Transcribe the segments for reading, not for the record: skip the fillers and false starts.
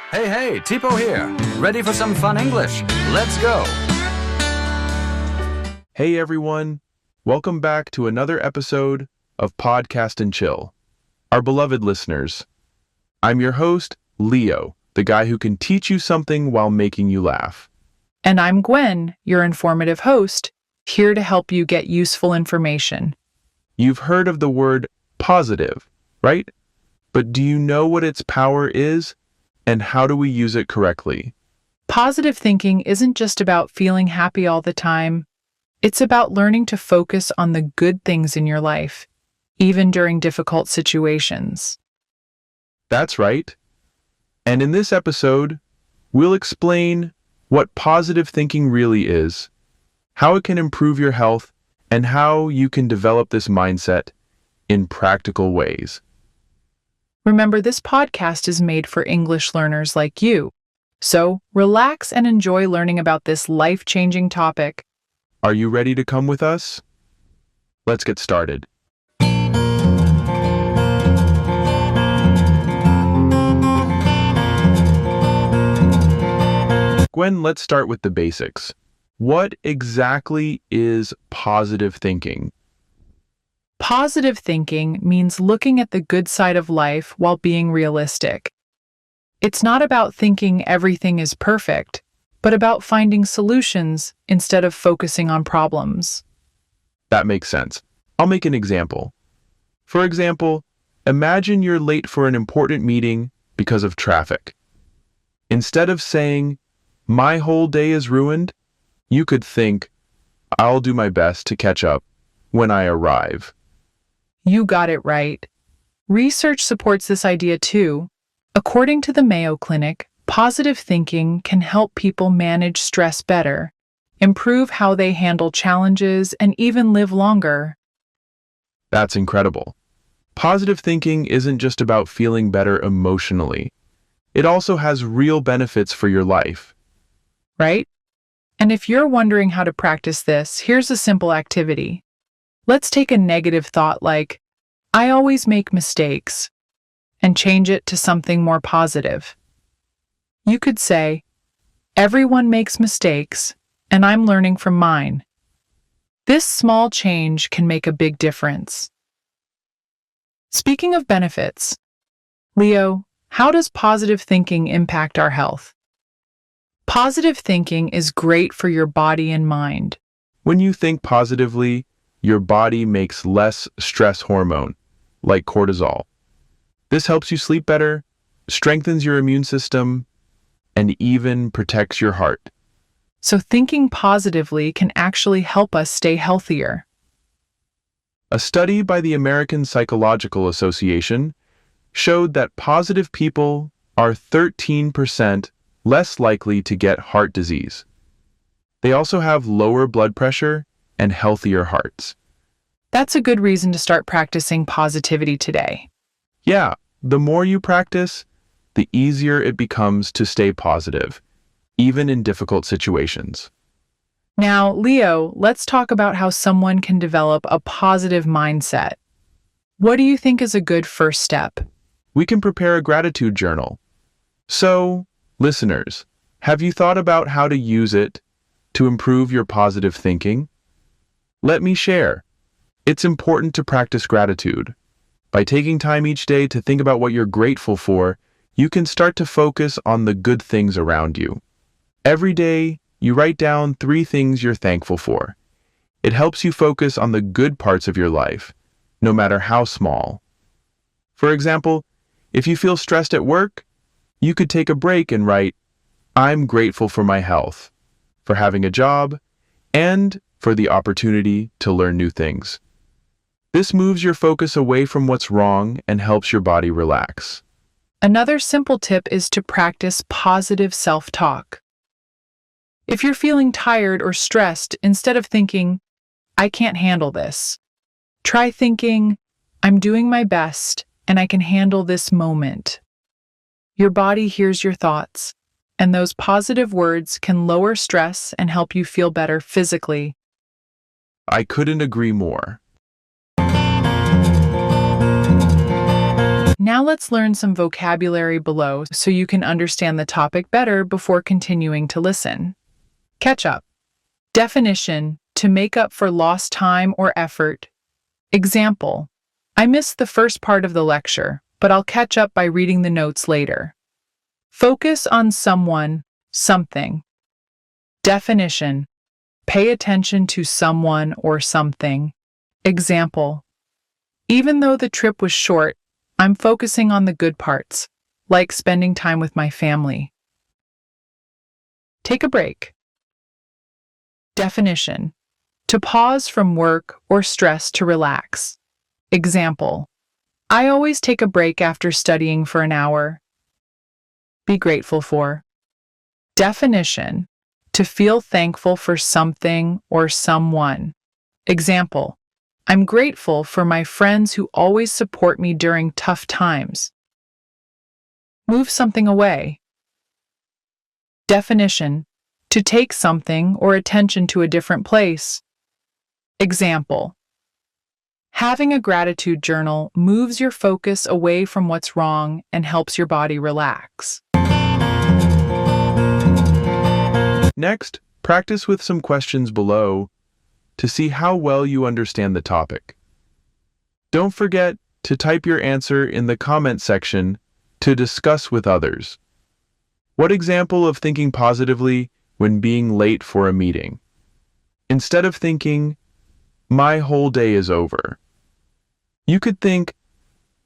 Hey, Tipo here. Ready for some fun English? Let's go. Hey everyone, welcome back to another episode of Podcast and Chill. Our beloved listeners, I'm your host, Leo, the guy who can teach you something while making you laugh. And I'm Gwen, your informative host, here to help you get useful information. You've heard of the word positive, right? But do you know what its power is and how do we use it correctly? Positive thinking isn't just about feeling happy all the time. It's about learning to focus on the good things in your life, even during difficult situations. That's right. And in this episode, we'll explain what positive thinking really is, how it can improve your health, and how you can develop this mindset in practical ways. Remember, this podcast is made for English learners like you. So relax and enjoy learning about this life-changing topic. Are you ready to come with us? Let's get started. Gwen, let's start with the basics. What exactly is positive thinking? Positive thinking means looking at the good side of life while being realistic. It's not about thinking everything is perfect, but about finding solutions instead of focusing on problems. That makes sense. I'll make an example. For example, imagine you're late for an important meeting because of traffic. Instead of saying, "My whole day is ruined," you could think, "I'll do my best to catch up when I arrive." You got it right. Research supports this idea too. According to the Mayo Clinic, positive thinking can help people manage stress better, improve how they handle challenges, and even live longer. That's incredible. Positive thinking isn't just about feeling better emotionally. It also has real benefits for your life. Right? And if you're wondering how to practice this, here's a simple activity. Let's take a negative thought like, "I always make mistakes," and change it to something more positive. You could say, "Everyone makes mistakes, and I'm learning from mine." This small change can make a big difference. Speaking of benefits, Leo, how does positive thinking impact our health? Positive thinking is great for your body and mind. When you think positively, your body makes less stress hormone, like cortisol. This helps you sleep better, strengthens your immune system, and even protects your heart. So thinking positively can actually help us stay healthier. A study by the American Psychological Association showed that positive people are 13% less likely to get heart disease. They also have lower blood pressure and healthier hearts. That's a good reason to start practicing positivity today. Yeah, the more you practice, the easier it becomes to stay positive, even in difficult situations. Now, Leo, let's talk about how someone can develop a positive mindset. What do you think is a good first step? We can prepare a gratitude journal. So, listeners, have you thought about how to use it to improve your positive thinking? Let me share. It's important to practice gratitude. By taking time each day to think about what you're grateful for, you can start to focus on the good things around you. Every day, you write down 3 things you're thankful for. It helps you focus on the good parts of your life, no matter how small. For example, if you feel stressed at work, you could take a break and write, "I'm grateful for my health, for having a job, and for the opportunity to learn new things." This moves your focus away from what's wrong and helps your body relax. Another simple tip is to practice positive self-talk. If you're feeling tired or stressed, instead of thinking, "I can't handle this," try thinking, "I'm doing my best and I can handle this moment." Your body hears your thoughts, and those positive words can lower stress and help you feel better physically. I couldn't agree more. Now let's learn some vocabulary below so you can understand the topic better before continuing to listen. Catch up. Definition: to make up for lost time or effort. Example: I missed the first part of the lecture, but I'll catch up by reading the notes later. Focus on someone, something. Definition: pay attention to someone or something. Example: even though the trip was short, I'm focusing on the good parts, like spending time with my family. Take a break. Definition: to pause from work or stress to relax. Example: I always take a break after studying for an hour. Be grateful for. Definition: to feel thankful for something or someone. Example: I'm grateful for my friends who always support me during tough times. Move something away. Definition: to take something or attention to a different place. Example: having a gratitude journal moves your focus away from what's wrong and helps your body relax. Next, practice with some questions below to see how well you understand the topic. Don't forget to type your answer in the comment section to discuss with others. What example of thinking positively when being late for a meeting? Instead of thinking, my whole day is over, you could think,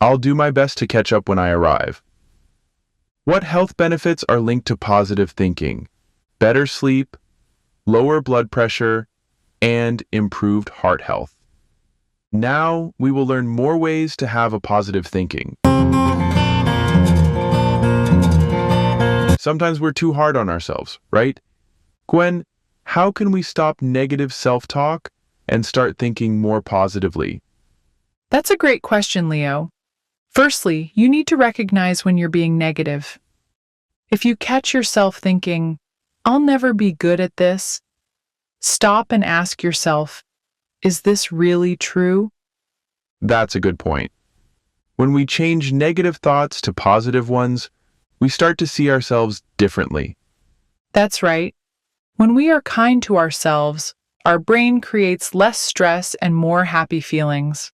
I'll do my best to catch up when I arrive. What health benefits are linked to positive thinking? Better sleep, lower blood pressure, and improved heart health. Now we will learn more ways to have a positive thinking. Sometimes we're too hard on ourselves, right? Gwen, how can we stop negative self-talk and start thinking more positively? That's a great question, Leo. Firstly, you need to recognize when you're being negative. If you catch yourself thinking, I'll never be good at this, stop and ask yourself, is this really true? That's a good point. When we change negative thoughts to positive ones, we start to see ourselves differently. That's right. When we are kind to ourselves, our brain creates less stress and more happy feelings.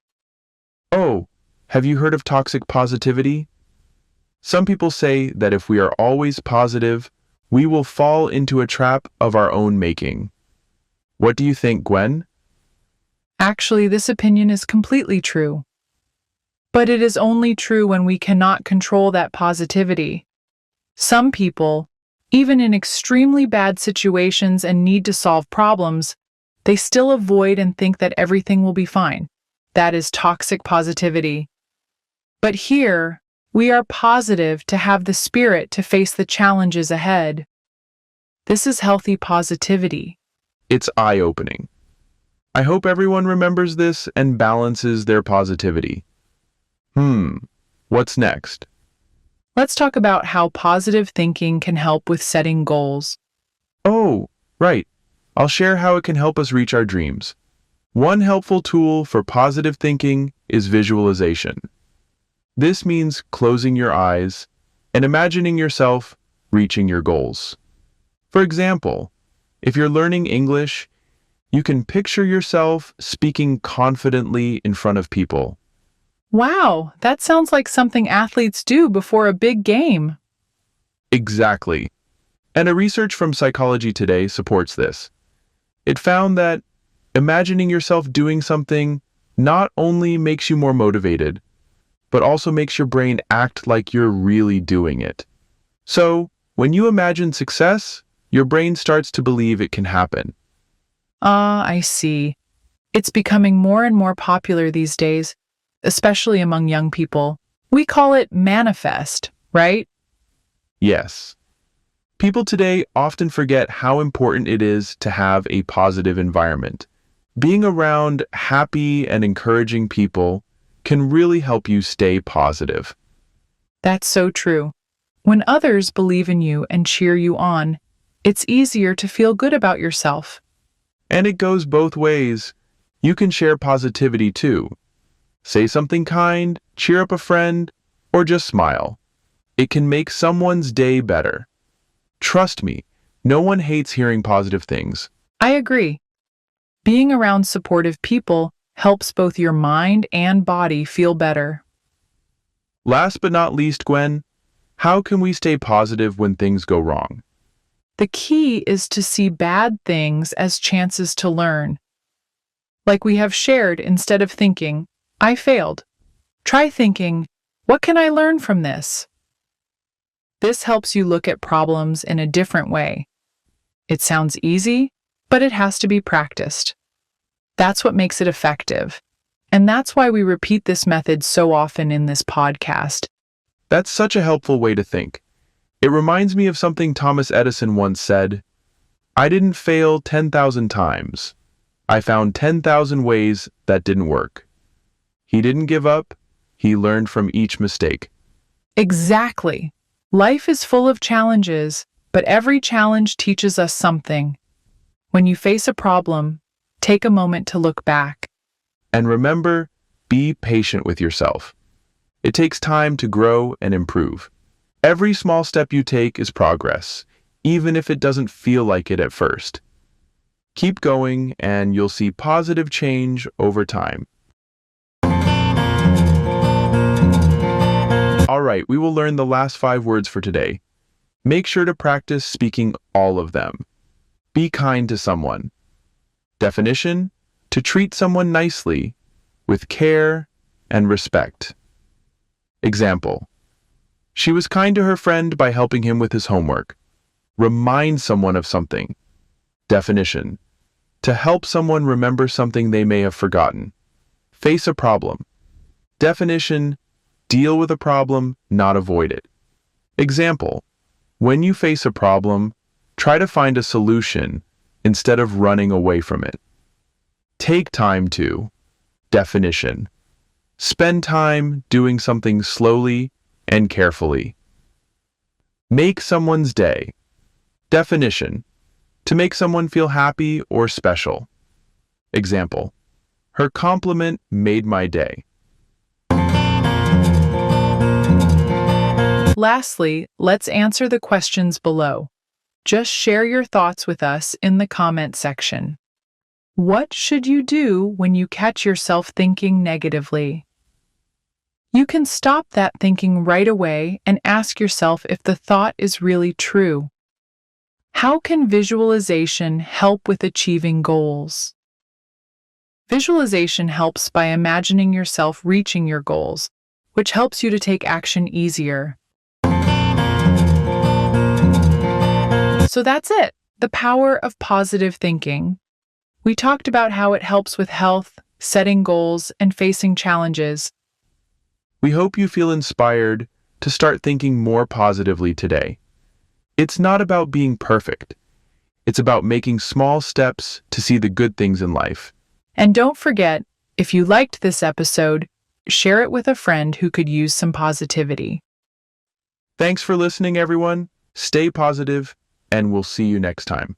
Oh, have you heard of toxic positivity? Some people say that if we are always positive, we will fall into a trap of our own making. What do you think, Gwen? Actually, this opinion is completely true. But it is only true when we cannot control that positivity. Some people, even in extremely bad situations and need to solve problems, they still avoid and think that everything will be fine. That is toxic positivity. But here, we are positive to have the spirit to face the challenges ahead. This is healthy positivity. It's eye-opening. I hope everyone remembers this and balances their positivity. What's next? Let's talk about how positive thinking can help with setting goals. Oh, right. I'll share how it can help us reach our dreams. One helpful tool for positive thinking is visualization. This means closing your eyes and imagining yourself reaching your goals. For example, if you're learning English, you can picture yourself speaking confidently in front of people. Wow, that sounds like something athletes do before a big game. Exactly. And a research from Psychology Today supports this. It found that imagining yourself doing something not only makes you more motivated, but also makes your brain act like you're really doing it. So, when you imagine success, your brain starts to believe it can happen. I see. It's becoming more and more popular these days, especially among young people. We call it manifest, right? Yes. People today often forget how important it is to have a positive environment. Being around happy and encouraging people can really help you stay positive. That's so true. When others believe in you and cheer you on, it's easier to feel good about yourself. And it goes both ways. You can share positivity too. Say something kind, cheer up a friend, or just smile. It can make someone's day better. Trust me, no one hates hearing positive things. I agree. Being around supportive people helps both your mind and body feel better. Last but not least, Gwen, how can we stay positive when things go wrong? The key is to see bad things as chances to learn. Like we have shared, instead of thinking, I failed. Try thinking, what can I learn from this? This helps you look at problems in a different way. It sounds easy, but it has to be practiced. That's what makes it effective. And that's why we repeat this method so often in this podcast. That's such a helpful way to think. It reminds me of something Thomas Edison once said, I didn't fail 10,000 times. I found 10,000 ways that didn't work. He didn't give up. He learned from each mistake. Exactly. Life is full of challenges, but every challenge teaches us something. When you face a problem, take a moment to look back. And remember, be patient with yourself. It takes time to grow and improve. Every small step you take is progress, even if it doesn't feel like it at first. Keep going and you'll see positive change over time. All right, we will learn the last 5 words for today. Make sure to practice speaking all of them. Be kind to someone. Definition: to treat someone nicely, with care and respect. Example: she was kind to her friend by helping him with his homework. Remind someone of something. Definition: to help someone remember something they may have forgotten. Face a problem. Definition: deal with a problem, not avoid it. Example: when you face a problem, try to find a solution instead of running away from it. Take time to. Definition: spend time doing something slowly and carefully. Make someone's day. Definition: to make someone feel happy or special. Example: her compliment made my day. Lastly, let's answer the questions below. Just share your thoughts with us in the comment section. What should you do when you catch yourself thinking negatively? You can stop that thinking right away and ask yourself if the thought is really true. How can visualization help with achieving goals? Visualization helps by imagining yourself reaching your goals, which helps you to take action easier. So that's it, the power of positive thinking. We talked about how it helps with health, setting goals, and facing challenges. We hope you feel inspired to start thinking more positively today. It's not about being perfect. It's about making small steps to see the good things in life. And don't forget, if you liked this episode, share it with a friend who could use some positivity. Thanks for listening, everyone. Stay positive, and we'll see you next time.